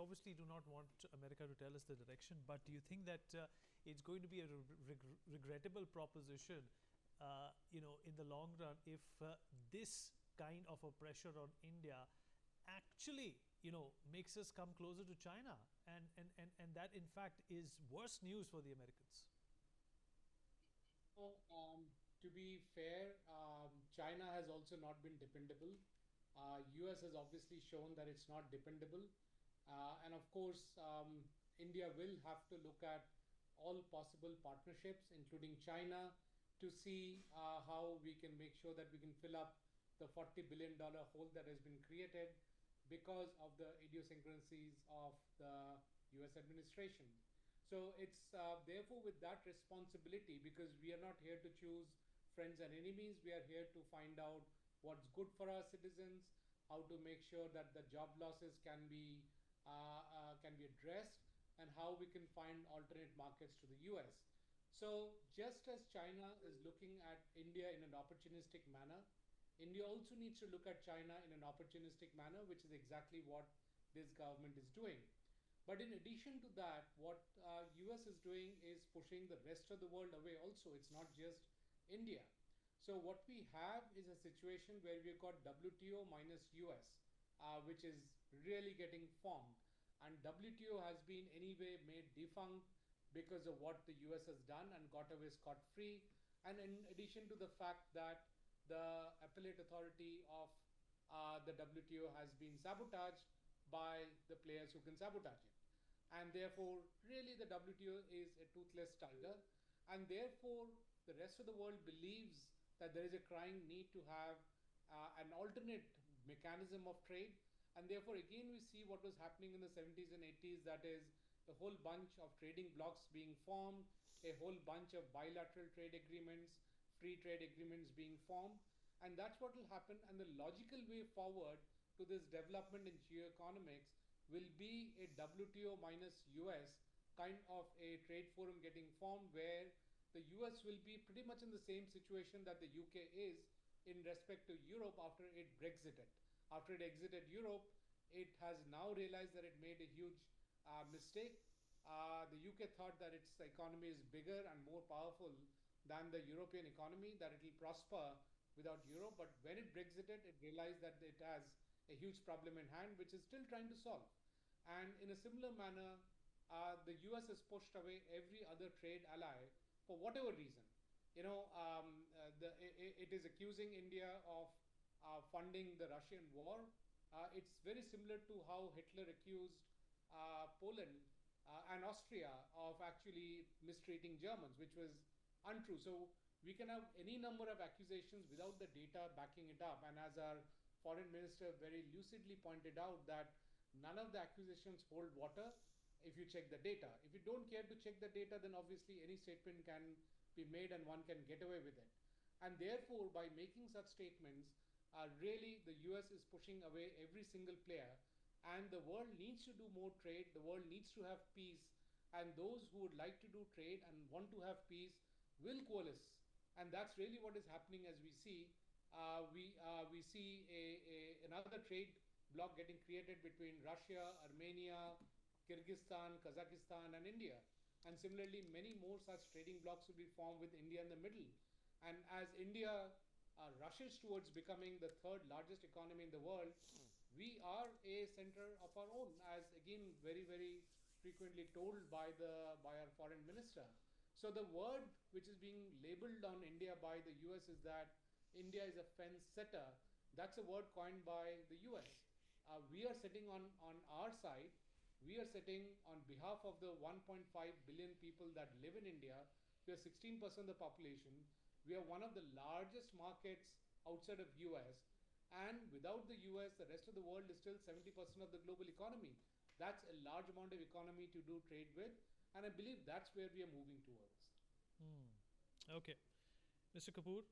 obviously do not want America to tell us the direction, but do you think that it's going to be a regrettable proposition, in the long run, if this kind of a pressure on India actually, makes us come closer to China, and that in fact is worse news for the Americans? So, to be fair, China has also not been dependable. US has obviously shown that it's not dependable. And of course, India will have to look at all possible partnerships, including China, to see how we can make sure that we can fill up the $40 billion hole that has been created because of the idiosyncrasies of the US administration. So it's therefore with that responsibility, because we are not here to choose friends and enemies, we are here to find out what's good for our citizens, how to make sure that the job losses can be addressed, and how we can find alternate markets to the US. So just as China is looking at India in an opportunistic manner, India also needs to look at China in an opportunistic manner, which is exactly what this government is doing. But in addition to that, what US is doing is pushing the rest of the world away also. It's not just India. So what we have is a situation where we've got WTO minus US, which is really getting formed. And WTO has been anyway made defunct because of what the US has done and got away scot-free. And in addition to the fact that the appellate authority of the WTO has been sabotaged by the players who can sabotage it. And therefore, really, the WTO is a toothless tiger. And therefore, the rest of the world believes that there is a crying need to have an alternate mechanism of trade. And therefore, again, we see what was happening in the 70s and 80s, that is, a whole bunch of trading blocs being formed, a whole bunch of bilateral trade agreements, free trade agreements being formed. And that's what will happen. And the logical way forward to this development in geoeconomics will be a WTO minus US kind of a trade forum getting formed, where the US will be pretty much in the same situation that the UK is in respect to Europe after it Brexited. After it exited Europe, it has now realized that it made a huge mistake. The UK thought that its economy is bigger and more powerful than the European economy, that it will prosper without Europe. But when it Brexited, it realized that it has a huge problem in hand, which is still trying to solve. And in a similar manner, the US has pushed away every other trade ally for whatever reason. It is accusing India of funding the Russian war. It's very similar to how Hitler accused Poland and Austria of actually mistreating Germans, which was untrue. So we can have any number of accusations without the data backing it up. And as our foreign minister very lucidly pointed out, that none of the accusations hold water if you check the data. If you don't care to check the data, then obviously any statement can be made and one can get away with it. And therefore, by making such statements, really the US is pushing away every single player, and the world needs to do more trade, the world needs to have peace, and those who would like to do trade and want to have peace will coalesce. And that's really what is happening. As we see, we see another trade bloc getting created between Russia, Armenia, Kyrgyzstan, Kazakhstan, and India. And similarly, many more such trading blocs will be formed with India in the middle. And as India rushes towards becoming the third largest economy in the world, we are a center of our own, as again very, very frequently told by our foreign minister. So the word which is being labeled on India by the US is that India is a fence setter. That's a word coined by the US. We are sitting on our side. We are sitting on behalf of the 1.5 billion people that live in India. We are 16% of the population. We are one of the largest markets outside of US. And without the US, the rest of the world is still 70% of the global economy. That's a large amount of economy to do trade with. And I believe that's where we are moving towards. Okay. Mr. Kapoor,